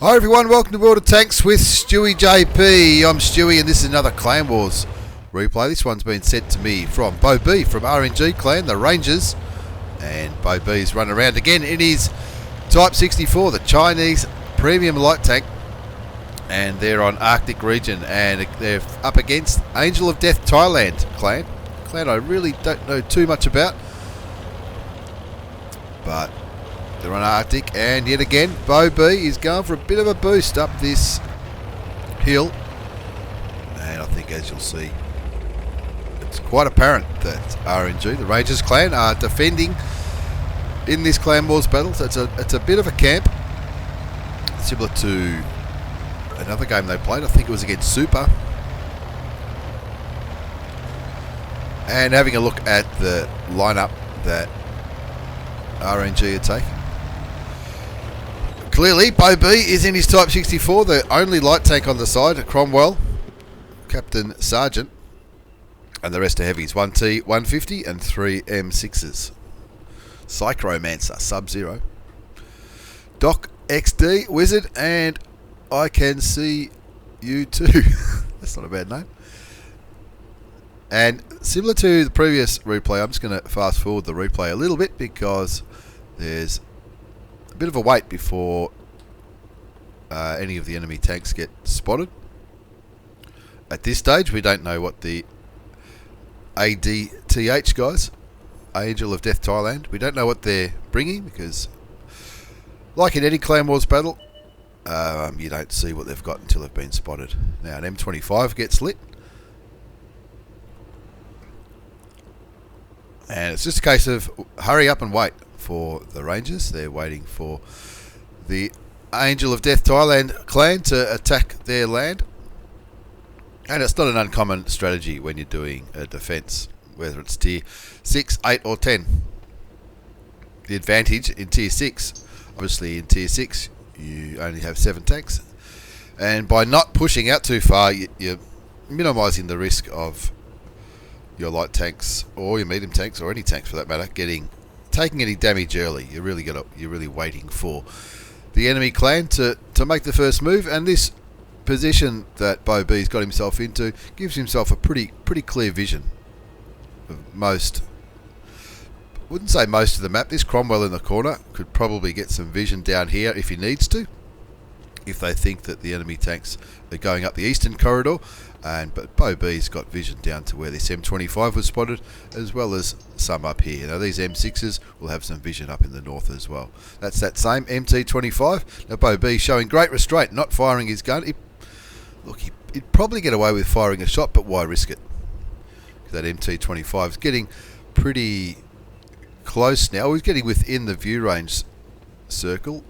Hi everyone, welcome to World of Tanks with stewiejp. I'm Stewie and this is another Clan Wars replay. This one's been sent to me from Bo B from RNG Clan, the Rangers. And Bo B's run around again in his Type 64, the Chinese premium light tank. And they're on Arctic region and they're up against Angel of Death Thailand Clan. Clan I really don't know too much about. But they're on Arctic, and yet again, Bo B is going for a bit of a boost up this hill. And I think, as you'll see, it's quite apparent that RNG, the Rangers clan, are defending in this Clan Wars battle. So it's a bit of a camp, similar to another game they played. I think it was against Super. And having a look at the lineup that RNG are taking. Clearly, Bo B is in his Type 64, the only light tank on the side. Cromwell, Captain Sergeant, and the rest are heavies. 1T 150 and 3 M6s. Psychromancer, Sub-Zero. Doc XD, Wizard, and I Can See You Too. That's not a bad name. And similar to the previous replay, I'm just going to fast forward the replay a little bit because there's a bit of a wait before any of the enemy tanks get spotted. At this stage, we don't know what the ADTH guys, Angel of Death Thailand, we don't know what they're bringing because, like in any Clan Wars battle, you don't see what they've got until they've been spotted. Now, an M25 gets lit. And it's just a case of hurry up and wait for the Rangers. They're waiting for the Angel of Death Thailand clan to attack their land. And it's not an uncommon strategy when you're doing a defence, whether it's tier 6, 8 or 10. The advantage in tier 6, obviously in tier 6 you only have 7 tanks. And by not pushing out too far, you're minimising the risk of your light tanks or your medium tanks or any tanks for that matter taking any damage early. You're really waiting for the enemy clan to make the first move, and this position that Bo B's got himself into gives himself a pretty clear vision of wouldn't say most of the map. This Cromwell in the corner could probably get some vision down here if he needs to, if they think that the enemy tanks are going up the eastern corridor. But Bo B's got vision down to where this M25 was spotted, as well as some up here. Now these M6s will have some vision up in the north as well. That's that same MT25. Now Bo B showing great restraint, not firing his gun. He'd probably get away with firing a shot, but why risk it? That MT25 is getting pretty close now. He's getting within the view range circle.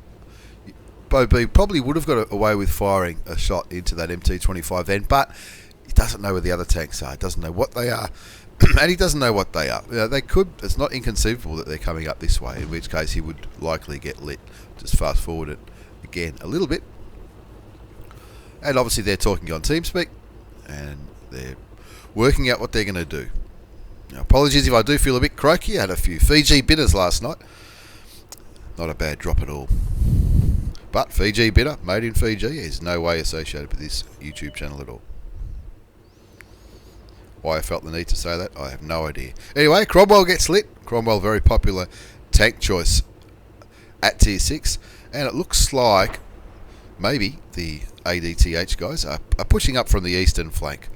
Bo B probably would have got away with firing a shot into that MT25 then, but he doesn't know where the other tanks are. He doesn't know what they are, and he doesn't know what they are. You know, they could. It's not inconceivable that they're coming up this way, in which case he would likely get lit. Just fast forward it again a little bit, and obviously they're talking on TeamSpeak, and they're working out what they're going to do. Now, apologies if I do feel a bit croaky. I had a few Fiji bitters last night. Not a bad drop at all. But Fiji bitter, made in Fiji, is no way associated with this YouTube channel at all. Why I felt the need to say that, I have no idea. Anyway, Cromwell gets lit. Cromwell, very popular tank choice at tier 6. And it looks like maybe the ADTH guys are pushing up from the eastern flank.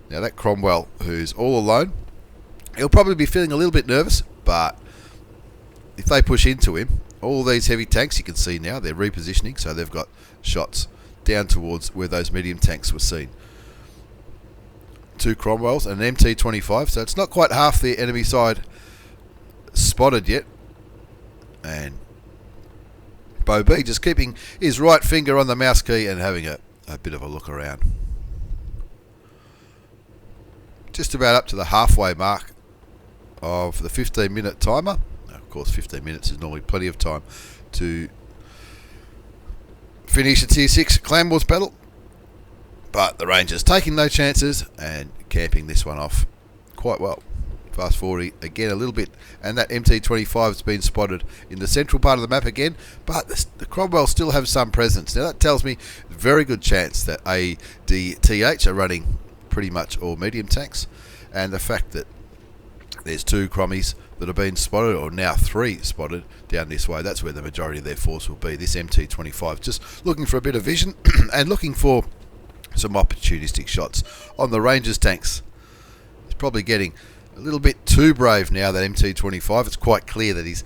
Now that Cromwell, who's all alone, he'll probably be feeling a little bit nervous, but if they push into him, all these heavy tanks you can see now, they're repositioning, so they've got shots down towards where those medium tanks were seen. 2 Cromwells and an MT25, so it's not quite half the enemy side spotted yet. And Bo B just keeping his right finger on the mouse key and having a bit of a look around. Just about up to the halfway mark of the 15-minute timer. Of course, 15 minutes is normally plenty of time to finish a tier 6 Clan Wars battle. But the Rangers taking no chances and camping this one off quite well. Fast forward again a little bit, and that MT25 has been spotted in the central part of the map again, but the Cromwell still have some presence. Now that tells me very good chance that ADTH are running pretty much all medium tanks, and the fact that there's 2 Crommies that have been spotted, or now 3 spotted down this way, that's where the majority of their force will be. This MT25 just looking for a bit of vision and looking for some opportunistic shots on the Rangers tanks. He's probably getting a little bit too brave now, that MT25. It's quite clear that he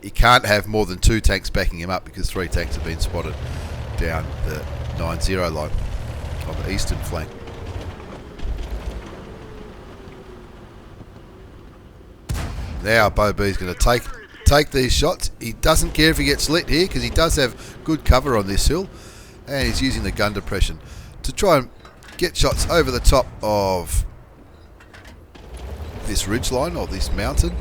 can't have more than 2 tanks backing him up, because 3 tanks have been spotted down the 9-0 line on the eastern flank. Now Bo B's going to take these shots. He doesn't care if he gets lit here, because he does have good cover on this hill, and he's using the gun depression to try and get shots over the top of this ridge line, or this mountain.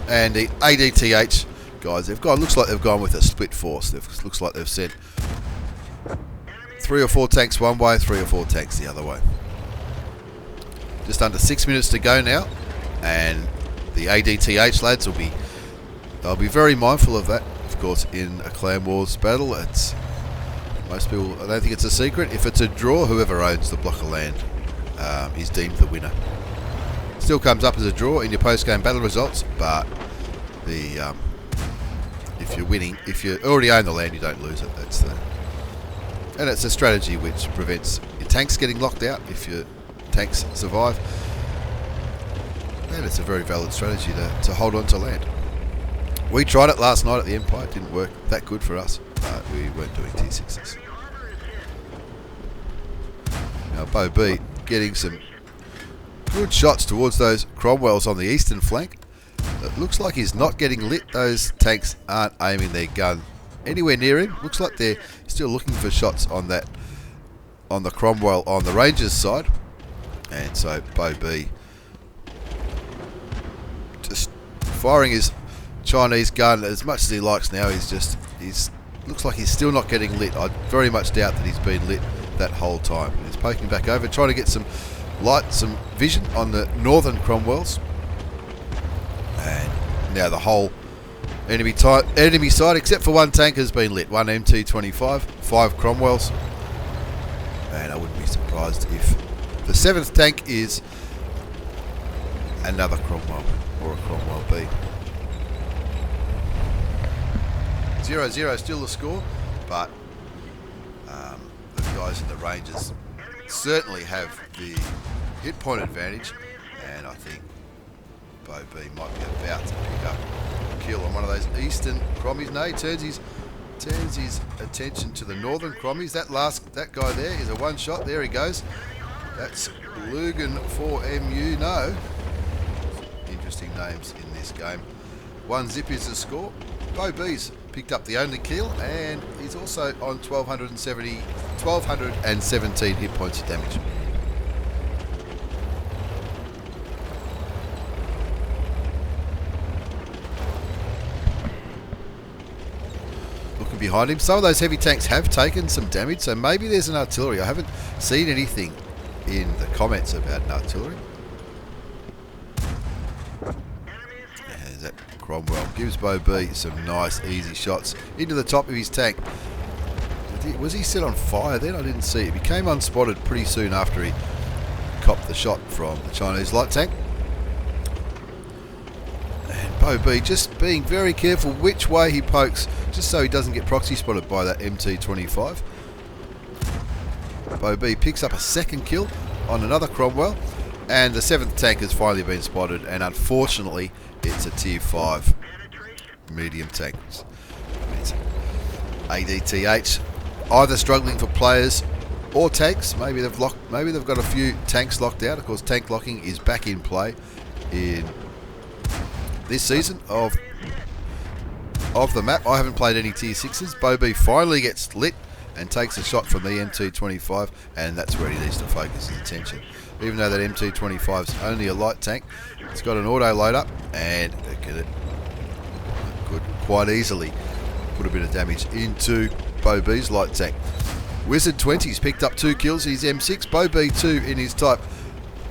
And the ADTH guys, looks like they've gone with a split force. Looks like they've sent 3 or 4 tanks one way, 3 or 4 tanks the other way. Just under 6 minutes to go now, and the ADTH lads they'll be very mindful of that. Of course, in a clan wars battle, most people, I don't think it's a secret. If it's a draw, whoever owns the block of land is deemed the winner. Still comes up as a draw in your post-game battle results, but if you're winning, if you already own the land, you don't lose it. And it's a strategy which prevents your tanks getting locked out if your tanks survive. And it's a very valid strategy to hold on to land. We tried it last night at the Empire. It didn't work that good for us. We weren't doing T6s. Now Bo B getting some good shots towards those Cromwells on the eastern flank. It looks like he's not getting lit. Those tanks aren't aiming their gun anywhere near him. Looks like they're still looking for shots on the Cromwell on the Rangers side. And so Bo B just firing his Chinese gun as much as he likes now. He's looks like he's still not getting lit. I very much doubt that he's been lit that whole time. He's poking back over, trying to get some light, some vision on the northern Cromwells. And now the whole enemy side, except for 1 tank, has been lit. 1 MT25, 5 Cromwells. And I wouldn't be surprised if the 7th tank is another Cromwell, or a Cromwell B. 0-0 still the score, but the guys in the Rangers certainly have the hit point advantage, and I think Bo B might be about to pick up a kill on one of those eastern Crommies. No, he turns his attention to the northern Crommies. That guy there is a 1 shot. There he goes. That's Lugan 4MU. No, interesting names in this game. 1 zip is the score. Bo B's picked up the only kill, and he's also on 1,217 hit points of damage. Looking behind him, some of those heavy tanks have taken some damage, so maybe there's an artillery. I haven't seen anything in the comments about an artillery. And that Cromwell gives Bo B some nice easy shots into the top of his tank. Was he set on fire then? I didn't see it. He became unspotted pretty soon after he copped the shot from the Chinese light tank. And Bo B just being very careful which way he pokes, just so he doesn't get proxy spotted by that MT25. Bo B picks up a 2nd kill on another Cromwell, and the 7th tank has finally been spotted, and unfortunately it's a tier 5 medium tank. ADTH either struggling for players or tanks. Maybe they've got a few tanks locked out. Of course, tank locking is back in play in this season of the map. I haven't played any tier 6s. Bo B finally gets lit and takes a shot from the MT25, and that's where he needs to focus his attention. Even though that MT25 is only a light tank, it's got an auto load up, and it could quite easily put a bit of damage into Bo B's light tank. Wizard 20's picked up 2 kills. He's M6. Bo B 2 in his Type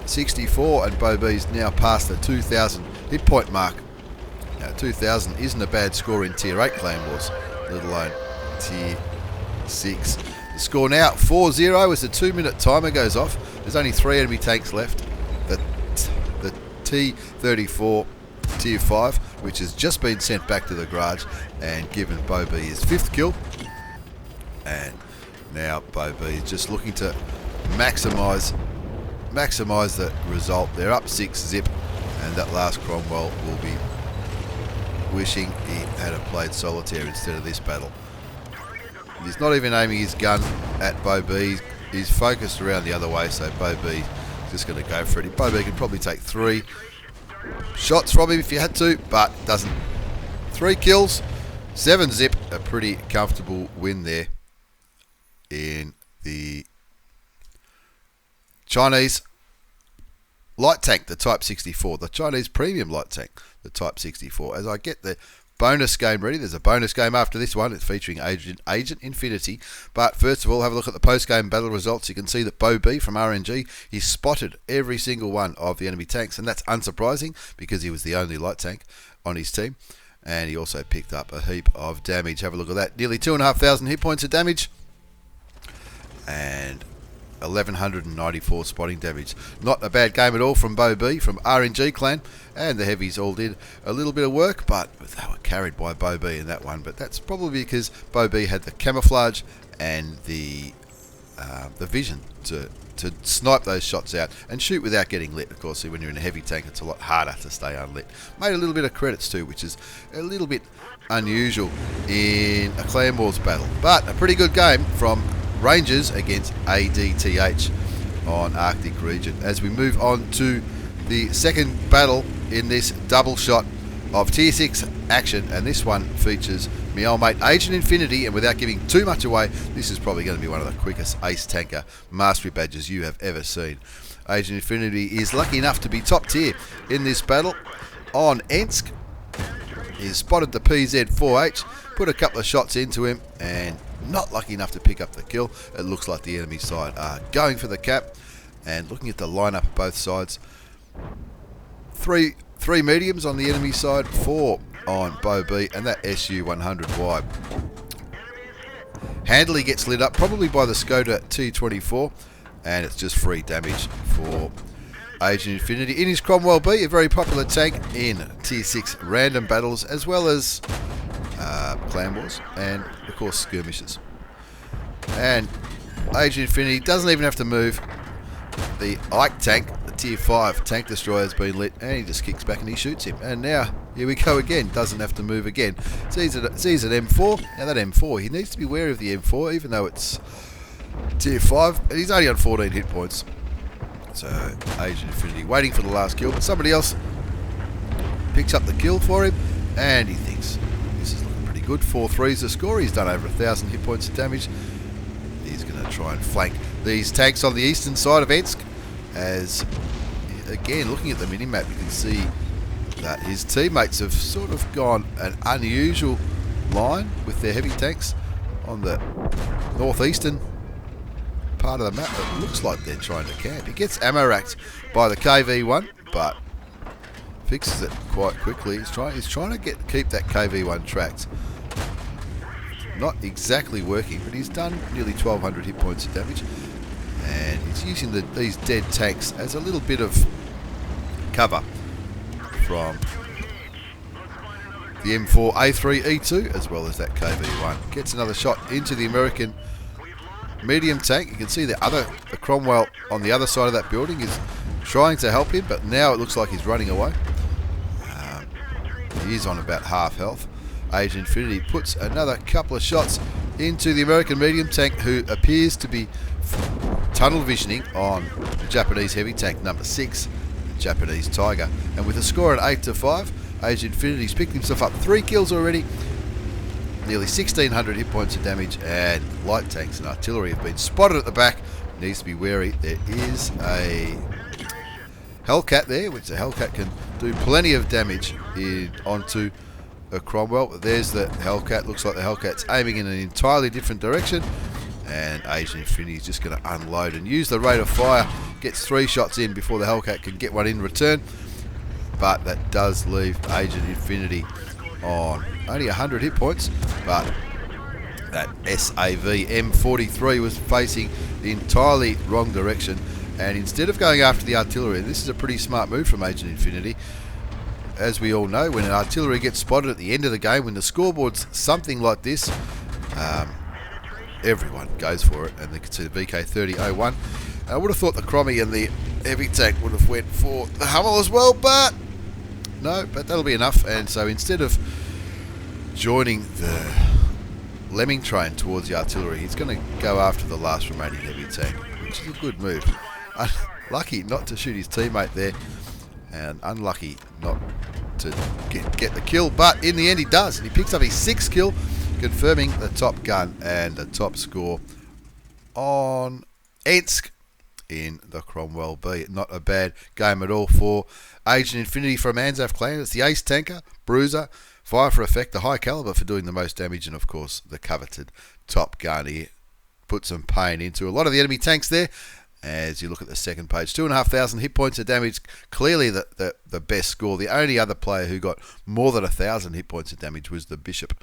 64, and Bo B's now past the 2,000 hit point mark. Now 2,000 isn't a bad score in Tier 8 Clan Wars, let alone Tier 6. The score now 4-0 as the 2-minute timer goes off. There's only 3 enemy tanks left. The T-34 Tier 5, which has just been sent back to the garage and given Bo B his 5th kill. And now Bo B is just looking to maximise the result. They're up 6-0, and that last Cromwell will be wishing he had played solitaire instead of this battle. He's not even aiming his gun at Bo B. He's focused around the other way, so Bo B is just going to go for it. Bo B can probably take 3 shots from him if you had to, but doesn't. 3 kills, 7-0, a pretty comfortable win there in the Chinese light tank, the Type 64, the Chinese premium light tank, the Type 64. As I get the bonus game ready, there's a bonus game after this one. It's featuring Agent Infinity. But first of all, have a look at the post-game battle results. You can see that Bo B from RNG, he spotted every single one of the enemy tanks, and that's unsurprising because he was the only light tank on his team. And he also picked up a heap of damage. Have a look at that. Nearly 2,500 hit points of damage. And 1,194 spotting damage. Not a bad game at all from Bo B from RNG Clan, and the heavies all did a little bit of work, but they were carried by Bo B in that one. But that's probably because Bo B had the camouflage and the vision to snipe those shots out and shoot without getting lit. Of course, when you're in a heavy tank, it's a lot harder to stay unlit. Made a little bit of credits too, which is a little bit unusual in a Clan Wars battle, but a pretty good game from Rangers against ADTH on Arctic region. As we move on to the second battle in this double shot of Tier 6 action, and this one features my old mate Agent Infinity, and without giving too much away, this is probably going to be one of the quickest ace tanker mastery badges you have ever seen. Agent Infinity is lucky enough to be top tier in this battle on Ensk. He's spotted the PZ4H, put a couple of shots into him, and not lucky enough to pick up the kill. It looks like the enemy side are going for the cap, and looking at the lineup of both sides, three mediums on the enemy side, 4 on Bo B, and that SU-100 wide. Handily gets lit up, probably by the Skoda T24, and it's just free damage for Agent Infinity. In his Cromwell B, a very popular tank in Tier 6 random battles, as well as Clan Wars, and of course skirmishes. And Agent Infinity doesn't even have to move. The Ike tank, the Tier 5 tank destroyer, has been lit, and he just kicks back and he shoots him. And now here we go again, doesn't have to move again. Sees an M4. Now that M4, he needs to be wary of the M4, even though it's Tier 5, and he's only on 14 hit points. So Agent Infinity waiting for the last kill, but somebody else picks up the kill for him, and he thinks this is looking pretty good. 4-3's the score. He's done over 1,000 hit points of damage. He's going to try and flank these tanks on the eastern side of Ensk. As again, looking at the minimap, you can see that his teammates have sort of gone an unusual line with their heavy tanks on the northeastern part of the map. It looks like they're trying to camp. He gets ammo racked by the KV1, but fixes it quite quickly. He's trying to keep that KV1 tracked. Not exactly working, but he's done nearly 1,200 hit points of damage, and he's using these dead tanks as a little bit of cover from the M4 A3 E2, as well as that KV1. Gets another shot into the American medium tank. You can see the Cromwell on the other side of that building is trying to help him, but now it looks like he's running away. He is on about half health. Agent Infinity puts another couple of shots into the American medium tank, who appears to be tunnel visioning on the Japanese heavy tank number 6, the Japanese Tiger. And with a score at 8-5, Agent Infinity's picked himself up 3 kills already, nearly 1,600 hit points of damage, and light tanks and artillery have been spotted at the back. Needs to be wary. There is a Hellcat there, which the Hellcat can do plenty of damage onto a Cromwell. There's the Hellcat. Looks like the Hellcat's aiming in an entirely different direction, and Asian Infinity is just going to unload and use the rate of fire. Gets 3 shots in before the Hellcat can get one in return, but that does leave Agent Infinity on only 100 hit points. But that SAV M43 was facing the entirely wrong direction, and instead of going after the artillery, this is a pretty smart move from Agent Infinity. As we all know, when an artillery gets spotted at the end of the game, when the scoreboard's something like this, everyone goes for it, and they can see the VK30-01. I would have thought the Crommy and the heavy tank would have went for the Hummel as well, but no, but that'll be enough. And so instead of joining the lemming train towards the artillery, he's going to go after the last remaining heavy tank, which is a good move. Lucky not to shoot his teammate there, and unlucky not to get the kill, but in the end he does, and he picks up his 6th kill, confirming the top gun and the top score on Ensk in the Cromwell B. Not a bad game at all for Agent Infinity from Anzaf Clan. It's the ace tanker, bruiser, fire for effect, the high caliber for doing the most damage, and of course the coveted top gun. He put some pain into a lot of the enemy tanks there. As you look at the second page, 2,500 hit points of damage, clearly the best score. The only other player who got more than 1,000 hit points of damage was the Bishop.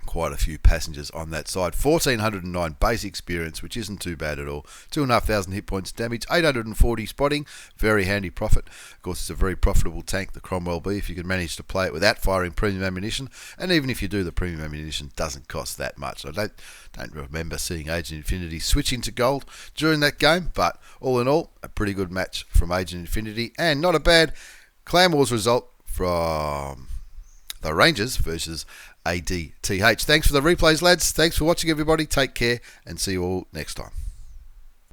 Quite a few passengers on that side. 1,409 base experience, which isn't too bad at all. 2,500 hit points damage, 840 spotting, very handy profit. Of course, it's a very profitable tank, the Cromwell B, if you can manage to play it without firing premium ammunition. And even if you do, the premium ammunition doesn't cost that much. I don't remember seeing Agent Infinity switching to gold during that game, but all in all, a pretty good match from Agent Infinity, and not a bad Clan Wars result from the Rangers versus ADTH. Thanks for the replays, lads. Thanks for watching, everybody. Take care, and see you all next time.